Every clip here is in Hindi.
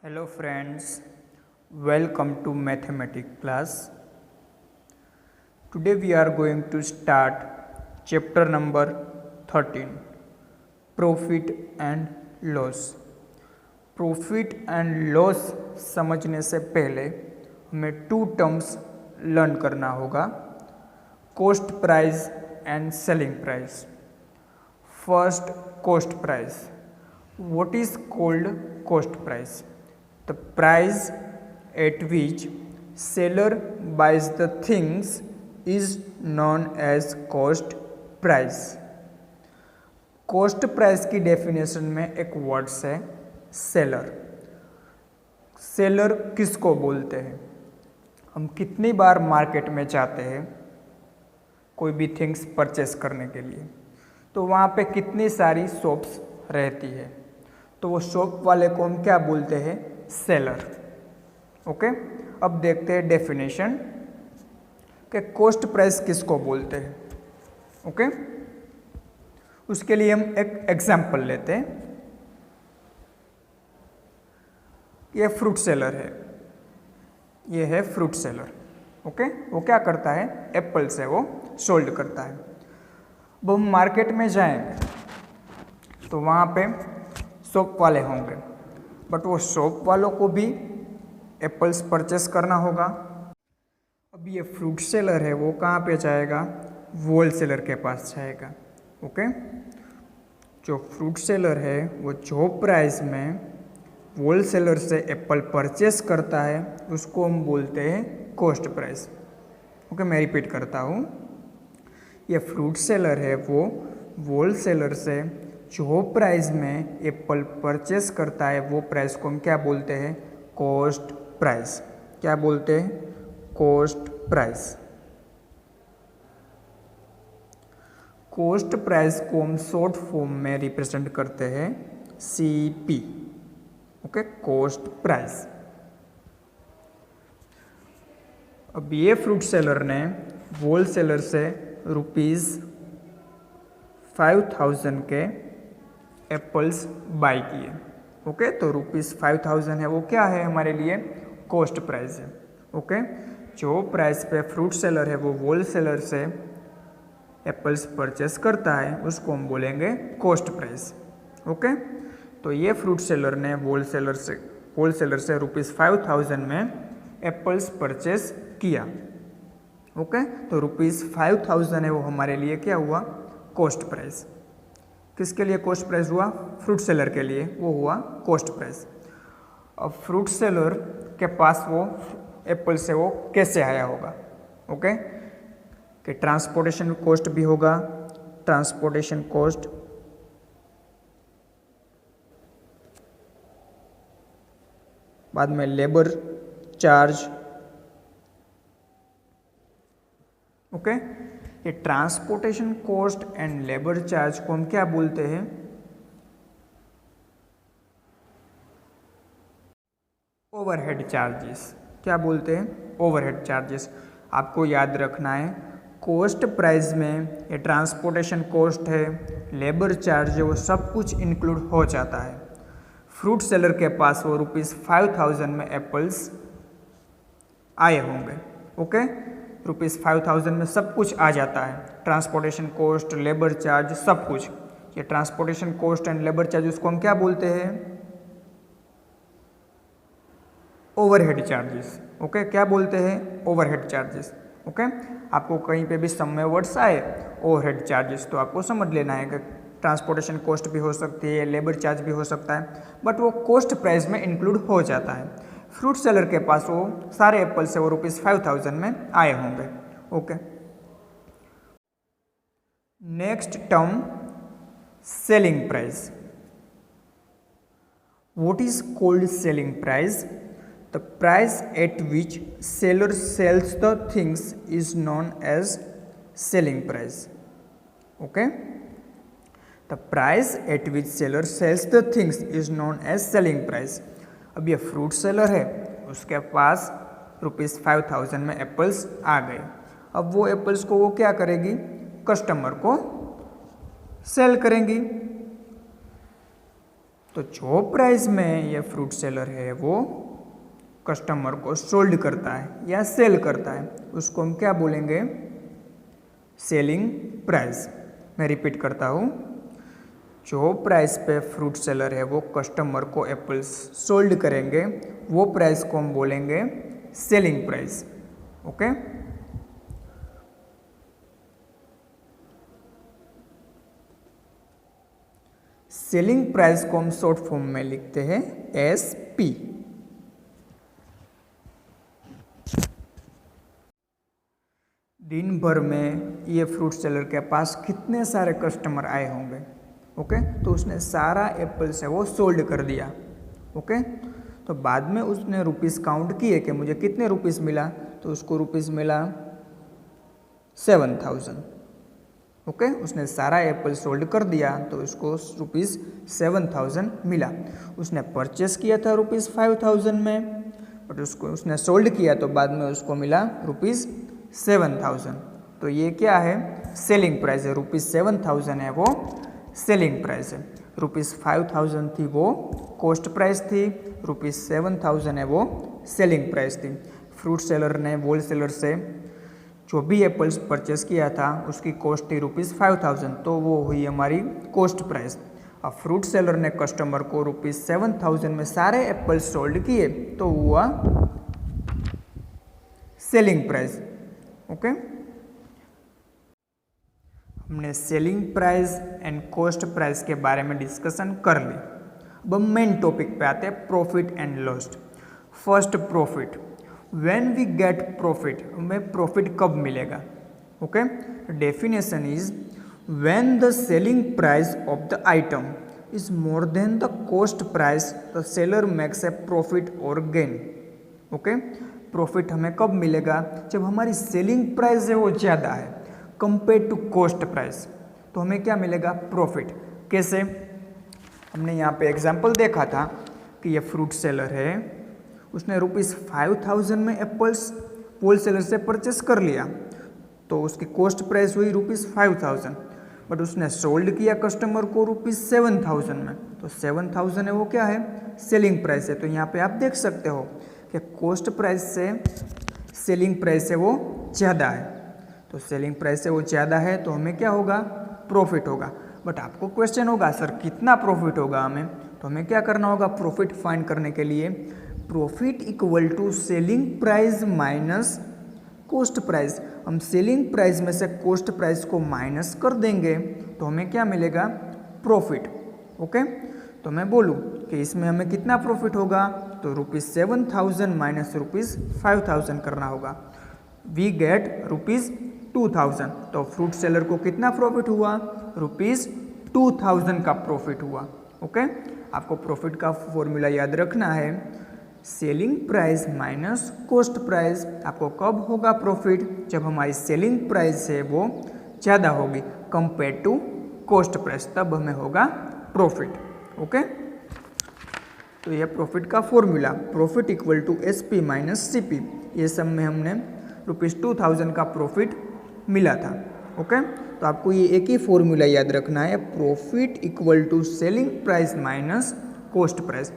Hello friends, welcome to mathematics class. Today we are going to start chapter number 13, profit and loss. Profit and loss समझने से पहले हमें टू टर्म्स लर्न करना होगा, cost price and selling price. First, cost price. What is called cost price? The price at which seller buys the things is known as cost price. cost price की डेफिनेशन में एक वर्ड्स है सेलर. सेलर किसको बोलते हैं? हम कितनी बार मार्केट में जाते हैं कोई भी थिंग्स परचेस करने के लिए, तो वहाँ पे कितनी सारी शॉप्स रहती है, तो वो शॉप वाले को हम क्या बोलते हैं? सेलर. ओके, अब देखते हैं डेफिनेशन कि कॉस्ट प्राइस किसको बोलते हैं. ओके, उसके लिए हम एक एग्जांपल लेते हैं. ये फ्रूट सेलर है, ये है फ्रूट सेलर. ओके, वो क्या करता है? एप्पल से वो सोल्ड करता है. अब हम मार्केट में जाएंगे तो वहाँ पे शॉप वाले होंगे, बट वो शॉप वालों को भी एप्पल्स परचेस करना होगा. अब ये फ्रूट सेलर है, वो कहाँ पे जाएगा? होल सेलर के पास जाएगा. ओके, जो फ्रूट सेलर है वो जो प्राइस में होल सेलर से एप्पल परचेस करता है उसको हम बोलते हैं कॉस्ट प्राइस. ओके, मैं रिपीट करता हूँ. ये फ्रूट सेलर है, वो होल सेलर से जो प्राइस में एप्पल परचेस करता है वो प्राइस को हम क्या बोलते हैं? Cost price. क्या बोलते हैं? Cost price. कॉस्ट प्राइस को हम शॉर्ट फॉर्म में रिप्रेजेंट करते हैं CP. Okay, cost price. अब ये फ्रूट सेलर ने होल सेलर से ₹5,000 के एप्पल्स बाई किए. ओके, तो ₹5,000 है, वो क्या है हमारे लिए? कॉस्ट प्राइस है. ओके, जो प्राइस पे फ्रूट सेलर है वो होल सेलर से एप्पल्स परचेस करता है उसको हम बोलेंगे कॉस्ट प्राइस. ओके, तो ये फ्रूट सेलर ने होल सेलर से ₹5,000 में एप्पल्स परचेस किया. ओके, तो ₹5,000 है, वो हमारे लिए क्या हुआ? Cost price. किसके लिए कॉस्ट प्राइस हुआ? फ्रूट सेलर के लिए वो हुआ कॉस्ट प्राइस. अब फ्रूट सेलर के पास वो एप्पल से वो कैसे आया होगा? ओके, कि ट्रांसपोर्टेशन कॉस्ट भी होगा, ट्रांसपोर्टेशन कॉस्ट, बाद में लेबर चार्ज. ओके, ये transportation cost and labour charge को हम क्या बोलते हैं? Overhead charges. क्या बोलते हैं? Overhead charges. आपको याद रखना है, कॉस्ट प्राइस में ये ट्रांसपोर्टेशन कॉस्ट है, लेबर चार्ज है, वो सब कुछ इंक्लूड हो जाता है. फ्रूट सेलर के पास वो ₹5,000 में एप्पल्स आए होंगे. ओके, ₹5,000 में सब कुछ आ जाता है, ट्रांसपोर्टेशन कॉस्ट, लेबर चार्ज, सब कुछ. ये transportation cost and labour charge उसको हम क्या बोलते हैं? Overhead charges. ओके, क्या बोलते हैं? Overhead charges. ओके, आपको कहीं पे भी सम में वर्ड्स आए ओवरहेड चार्जेस तो आपको समझ लेना है कि ट्रांसपोर्टेशन कॉस्ट भी हो सकती है, लेबर चार्ज भी हो सकता है, बट वो कॉस्ट प्राइस में इंक्लूड हो जाता है. फ्रूट सेलर के पास वो सारे एप्पल से वो ₹5,000 में आए होंगे. Okay, next term, selling price. What is called selling price? The price at which seller sells the things is known as selling price. Okay, the price at which seller sells the things is known as selling price. अब ये फ्रूट सेलर है, उसके पास ₹5,000 में एप्पल्स आ गए. अब वो एप्पल्स को वो क्या करेगी? कस्टमर को सेल करेंगी. तो जो प्राइस में ये फ्रूट सेलर है वो कस्टमर को सोल्ड करता है या सेल करता है, उसको हम क्या बोलेंगे? Selling price. मैं रिपीट करता हूँ, जो प्राइस पे फ्रूट सेलर है वो कस्टमर को एप्पल्स सोल्ड करेंगे, वो प्राइस को हम बोलेंगे selling price. Okay, selling price को हम शॉर्ट फॉर्म में लिखते हैं SP। दिन भर में ये फ्रूट सेलर के पास कितने सारे कस्टमर आए होंगे। ओके, तो उसने सारा एप्पल्स है वो सोल्ड कर दिया। ओके, तो बाद में उसने रुपीस काउंट किए कि मुझे कितने रुपीस मिला, तो उसको रुपीस मिला 7000। ओके, उसने सारा एप्पल सोल्ड कर दिया तो उसको रुपीस 7000 मिला। उसने परचेस किया था रुपीस 5000 में, बट उसको उसने सोल्ड किया तो बाद में उसको मिला रुपीस 7000। तो ये क्या है? सेलिंग प्राइस है। रुपीस 7000 है वो सेलिंग प्राइस है। रुपीस 5000 थी वो कॉस्ट प्राइस थी, रुपीस 7000 है वो सेलिंग प्राइस थी। फ्रूट सेलर ने होल सेलर से जो भी एप्पल्स परचेस किया था उसकी कॉस्ट थी रुपीस 5000, तो वो हुई हमारी कॉस्ट प्राइस। अब फ्रूट सेलर ने कस्टमर को रुपीस 7000 में सारे एप्पल्स सोल्ड किए तो हुआ सेलिंग प्राइस। ओके, हमने selling price and cost price के बारे में डिस्कशन कर ली। अब हम मेन टॉपिक पे आते हैं, profit and loss. First, profit. When we get profit, हमें प्रॉफिट कब मिलेगा? Okay, definition is when the selling price of the item is more than the cost price the seller makes a profit और गेन। ओके, प्रॉफिट हमें कब मिलेगा? जब हमारी सेलिंग प्राइस है वो ज़्यादा है कंपेयर टू कॉस्ट प्राइस, तो हमें क्या मिलेगा? प्रॉफिट। कैसे? हमने यहाँ पे एग्जांपल देखा था कि ये फ्रूट सेलर है, उसने रुपीस 5000 में एप्पल्स होल सेलर से परचेस कर लिया, तो उसकी कॉस्ट प्राइस हुई रुपीस 5000, बट उसने सोल्ड किया कस्टमर को रुपीस 7000 में, तो 7000 है वो क्या है? सेलिंग प्राइस है। तो यहाँ पे आप देख सकते हो कि कॉस्ट प्राइस से सेलिंग प्राइस है वो ज़्यादा है, तो सेलिंग प्राइस से वो ज़्यादा है तो हमें क्या होगा? प्रॉफिट होगा। बट आपको क्वेश्चन होगा सर कितना प्रॉफिट होगा हमें, तो हमें क्या करना होगा? प्रॉफिट फाइंड करने के लिए profit equal to selling price minus cost price. हम सेलिंग प्राइस में से कॉस्ट प्राइस को माइनस कर देंगे तो हमें क्या मिलेगा? प्रॉफिट। ओके, तो मैं बोलूँ कि इसमें हमें कितना प्रॉफिट होगा, तो रुपीस 7000 माइनस रुपीस 5000 करना होगा। वी गेट रुपीस 2000, तो फ्रूट सेलर को कितना प्रॉफिट हुआ? रुपीस 2000 का प्रॉफिट हुआ। ओके, आपको प्रॉफिट का फॉर्मूला याद रखना है, selling price minus cost price. आपको कब होगा प्रॉफिट? जब हमारी सेलिंग प्राइस है वो ज़्यादा होगी कंपेयर टू कॉस्ट प्राइस, तब हमें होगा प्रॉफिट। ओके, तो यह प्रॉफिट का formula, profit equal to SP minus CP। ये सब में हमने रुपीस 2000 का प्रॉफिट मिला था। ओके, तो आपको ये एक ही फॉर्मूला याद रखना है, profit equal to selling price minus cost price.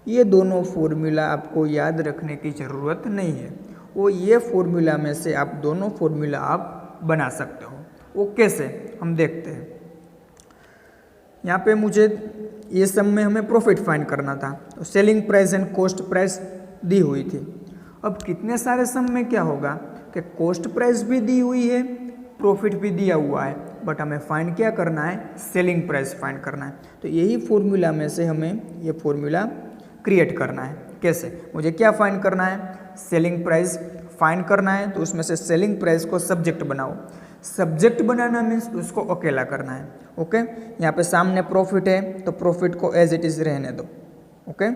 ये दोनों फॉर्मूला आपको याद रखने की ज़रूरत नहीं है, वो ये फॉर्मूला में से आप दोनों फॉर्मूला आप बना सकते हो। वो कैसे, हम देखते हैं। यहाँ पे मुझे ये सब में हमें प्रॉफिट फाइंड करना था, तो selling price and cost price दी हुई थी। अब कितने सारे सम में क्या होगा कि कॉस्ट प्राइस भी दी हुई है, प्रॉफिट भी दिया हुआ है, बट हमें फाइंड क्या करना है? सेलिंग प्राइस फाइंड करना है। तो यही फॉर्मूला में से हमें ये फॉर्मूला क्रिएट करना है। कैसे? मुझे क्या फाइंड करना है? सेलिंग प्राइस फाइंड करना है, तो उसमें से सेलिंग प्राइस को सब्जेक्ट बनाओ। सब्जेक्ट बनाना मीन्स उसको अकेला करना है। ओके, यहाँ पे सामने प्रॉफिट है तो प्रॉफिट को एज इट इज़ रहने दो। ओके,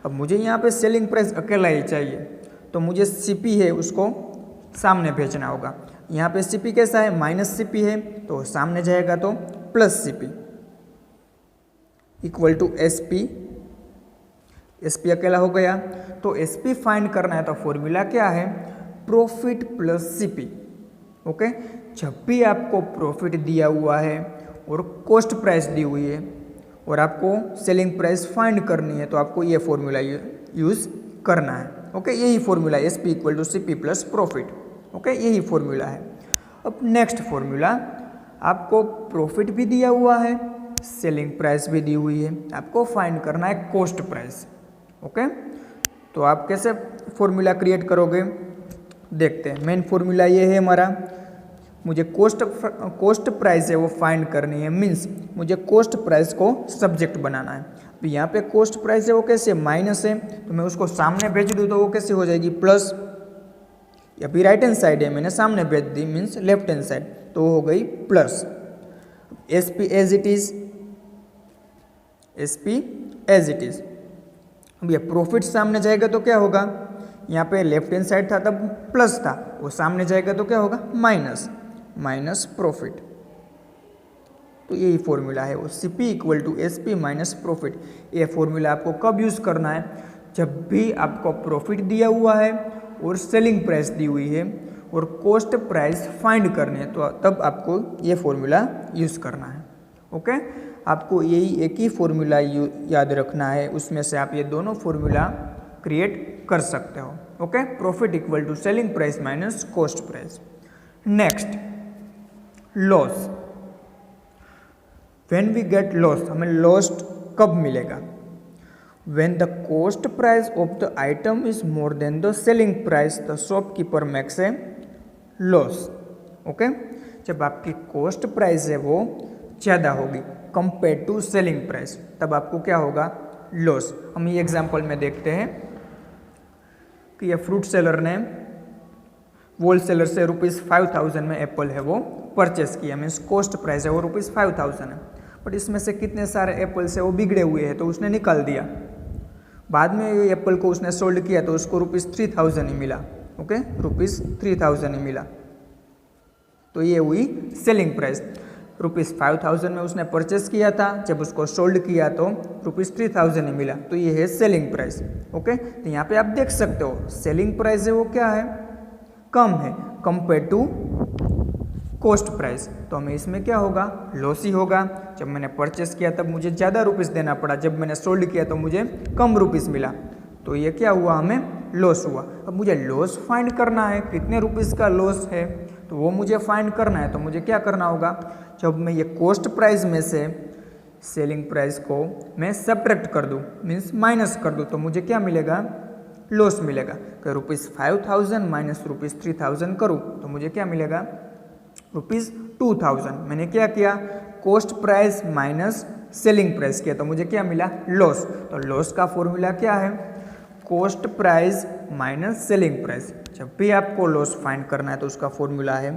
अब मुझे यहाँ पे सेलिंग प्राइस अकेला ही चाहिए, तो मुझे CP है उसको सामने भेजना होगा। यहाँ पे CP कैसा है? माइनस CP है, तो सामने जाएगा तो plus CP equal to SP। SP अकेला हो गया, तो SP फाइंड करना है, तो फॉर्मूला क्या है? Profit plus CP। ओके, जब भी आपको प्रॉफिट दिया हुआ है और कॉस्ट प्राइस दी हुई है, और आपको सेलिंग प्राइस फाइंड करनी है तो आपको ये फॉर्मूला यूज़ करना है। ओके, यही formula S P equal to C P plus profit. Okay, यही फॉर्मूला है। अब नेक्स्ट फॉर्मूला, आपको प्रॉफिट भी दिया हुआ है, सेलिंग प्राइस भी दी हुई है, आपको फाइंड करना है कॉस्ट प्राइस। ओके, तो आप कैसे फॉर्मूला क्रिएट करोगे देखते हैं। मेन फॉर्मूला ये है हमारा, मुझे कॉस्ट प्राइस है वो फाइंड करनी है, मीन्स मुझे कॉस्ट प्राइस को सब्जेक्ट बनाना है। तो यहाँ पे कॉस्ट प्राइस है वो कैसे माइनस है, तो मैं उसको सामने भेज दूँ तो वो कैसे हो जाएगी प्लस, या फिर राइट हैंड साइड है मैंने सामने भेज दी मीन्स लेफ्ट हैंड साइड, तो वो हो गई plus. S P as it is, S P as it is. अब ये प्रॉफिट सामने जाएगा तो क्या होगा, यहाँ पे लेफ्ट हैंड साइड था तब प्लस था, वो सामने जाएगा तो क्या होगा माइनस, माइनस प्रॉफिट। तो यही फॉर्मूला है वो C P equal to S P minus profit. ये फॉर्मूला आपको कब यूज़ करना है, जब भी आपको प्रॉफिट दिया हुआ है और सेलिंग प्राइस दी हुई है और कॉस्ट प्राइस फाइंड करने है, तो तब आपको ये फॉर्मूला यूज़ करना है। ओके, आपको यही एक ही फॉर्मूला याद रखना है, उसमें से आप ये दोनों फॉर्मूला क्रिएट कर सकते हो। Okay, profit equal to selling price minus cost price. Next, loss. When we get loss, हमें लॉस्ट कब मिलेगा, when the cost price of the item is more than the selling price the shopkeeper makes a loss. Okay, जब आपकी कॉस्ट प्राइस है वो ज़्यादा होगी कंपेयर टू सेलिंग प्राइस, तब आपको क्या होगा लॉस। हम ये एग्जांपल में देखते हैं कि ये फ्रूट सेलर ने होल सेलर से ₹5000 में एप्पल है वो परचेस किया, मीन्स कॉस्ट प्राइस है वो ₹5000 है, बट इसमें से कितने सारे एप्पल्स है वो बिगड़े हुए हैं तो उसने निकाल दिया। बाद में ये एप्पल को उसने सोल्ड किया तो उसको ₹3000 ही मिला। ओके, ₹3000 ही मिला, तो ये हुई सेलिंग प्राइस। ₹5000 में उसने परचेस किया था, जब उसको सोल्ड किया तो ₹3000 ही मिला, तो ये है सेलिंग प्राइस। ओके, तो यहाँ पे आप देख सकते हो सेलिंग प्राइस है वो क्या है, कम है कंपेयर टू कॉस्ट प्राइस, तो हमें इसमें क्या होगा लॉस ही होगा। जब मैंने परचेस किया तब मुझे ज़्यादा रुपीस देना पड़ा, जब मैंने सोल्ड किया तो मुझे कम रुपीस मिला, तो ये क्या हुआ हमें लॉस हुआ। अब मुझे लॉस फाइंड करना है, कितने रुपीस का लॉस है तो वो मुझे फाइंड करना है, तो मुझे क्या करना होगा, जब मैं ये कॉस्ट प्राइस में से सेलिंग प्राइस को मैं सब्ट्रैक्ट कर दूँ मीन्स माइनस कर दूँ, तो मुझे क्या मिलेगा लॉस मिलेगा। कि ₹5000 माइनस ₹3000 करूँ तो मुझे क्या मिलेगा ₹2000। मैंने क्या किया cost price minus selling price किया तो मुझे क्या मिला लॉस। तो लॉस का फॉर्मूला क्या है cost price minus selling price. जब भी आपको लॉस फाइंड करना है तो उसका फॉर्मूला है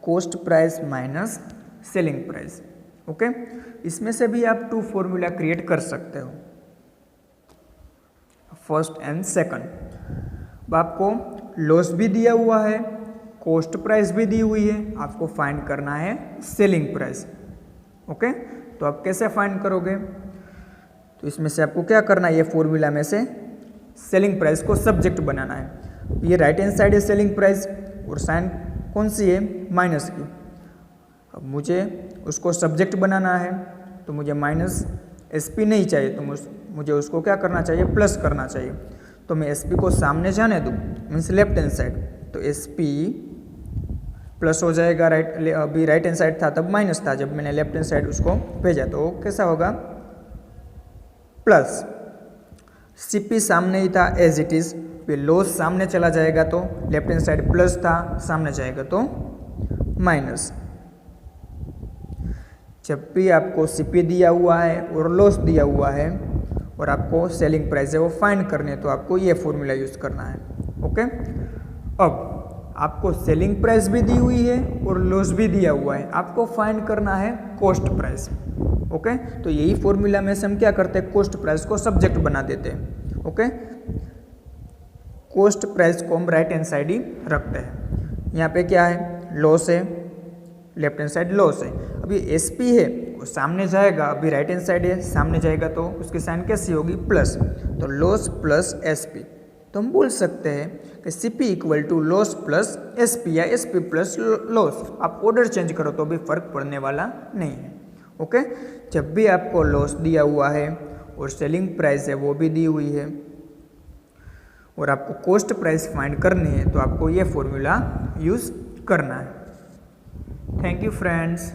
cost price minus selling price. Okay, इसमें से भी आप 2 फॉर्मूला क्रिएट कर सकते हो, फर्स्ट एंड सेकंड। अब आपको लॉस भी दिया हुआ है, कॉस्ट प्राइस भी दी हुई है, आपको फाइंड करना है सेलिंग प्राइस। ओके, तो आप कैसे फाइंड करोगे, तो इसमें से आपको क्या करना है, ये फॉर्मूला में से सेलिंग प्राइस को सब्जेक्ट बनाना है। ये राइट हैंड साइड है सेलिंग प्राइस और साइन कौन सी है माइनस की। अब मुझे उसको सब्जेक्ट बनाना है तो मुझे माइनस SP नहीं चाहिए, तो मुझे उसको क्या करना चाहिए प्लस करना चाहिए। तो मैं SP को सामने जाने दूँ मीन्स लेफ्ट हैंड साइड, तो SP प्लस हो जाएगा। अभी राइट हैंड साइड था तब माइनस था, जब मैंने लेफ्ट हैंड साइड उसको भेजा तो कैसा होगा प्लस। CP सामने ही था एज इट इज़, फिर लॉस सामने चला जाएगा तो लेफ्ट हैंड साइड प्लस था, सामने जाएगा तो माइनस। जब भी आपको CP दिया हुआ है और लॉस दिया हुआ है और आपको सेलिंग प्राइस है वो फाइंड करनी है तो आपको ये फॉर्मूला यूज़ करना है। ओके, अब आपको सेलिंग प्राइस भी दी हुई है और लॉस भी दिया हुआ है, आपको फाइंड करना है कॉस्ट प्राइस। ओके, तो यही फॉर्मूला में से हम क्या करते हैं कॉस्ट प्राइस को सब्जेक्ट बना देते हैं। ओके, कॉस्ट प्राइस को हम राइट हैंड साइड ही रखते हैं। यहाँ पे क्या है लॉस है, लेफ्ट हैंड साइड लॉस है। अभी SP है वो सामने जाएगा, अभी राइट हैंड साइड है सामने जाएगा तो उसकी साइन कैसी होगी प्लस, तो लॉस प्लस SP। तो हम बोल सकते हैं कि CP equal to loss plus SP या SP प्लस लॉस। आप ऑर्डर चेंज करो तो भी फर्क पड़ने वाला नहीं है। ओके, जब भी आपको लॉस दिया हुआ है और सेलिंग प्राइस है वो भी दी हुई है और आपको कॉस्ट प्राइस फाइंड करनी है तो आपको ये फॉर्मूला यूज़ करना है। Thank you friends.